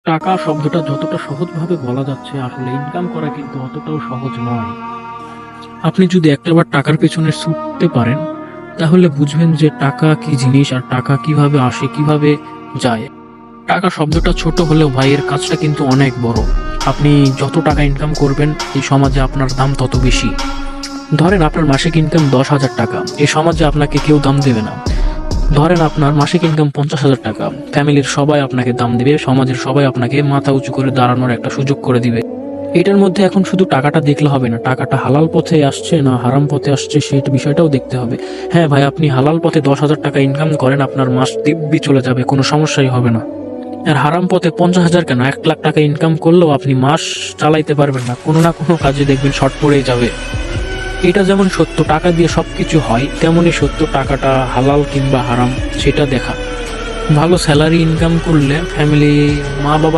টাকা শব্দটা যতটা সহজভাবে বলা যাচ্ছে, আসলে ইনকাম করা কিন্তু অতটাও সহজ নয়। আপনি যদি একটাবার টাকার পেছনে ছুটতে পারেন, তাহলে বুঝবেন যে টাকা কি জিনিস আর টাকা কিভাবে আসে, কিভাবে যায়। টাকা শব্দটা ছোট হলেও ভাই এর কাজটা কিন্তু অনেক বড়। আপনি যত টাকা ইনকাম করবেন, এই সমাজে আপনার দাম তত বেশি। ধরেন আপনার মাসিক ইনকাম 10,000 টাকা, এই সমাজে আপনাকে কেউ দাম দেবে না। ধরেন আপনার মাসিক ইনকাম 50,000 টাকা, ফ্যামিলির সবাই আপনাকে দাম দেবে, সমাজের সবাই আপনাকে মাথা উঁচু করে দাঁড়ানোর একটা সুযোগ করে দিবে। এটার মধ্যে এখন শুধু টাকাটা দেখলে হবে না, টাকাটা হালাল পথে আসছে না হারাম পথে আসছে সেই বিষয়টাও দেখতে হবে। হ্যাঁ ভাই, আপনি হালাল পথে 10,000 টাকা ইনকাম করেন, আপনার মাস দিব্যি চলে যাবে, কোনো সমস্যাই হবে না। আর হারাম পথে 50,000 কেন, 1,00,000 টাকা ইনকাম করলেও আপনি মাস চালাইতে পারবেন না, কোনো না কোনো কাজে দেখবেন শর্ট পড়েই যাবে। এটা যেমন সত্য টাকা দিয়ে সবকিছু হয়, তেমনই সত্য টাকাটা হালাল কিংবা হারাম সেটা দেখা। ভালো স্যালারি ইনকাম করলে ফ্যামিলি, মা বাবা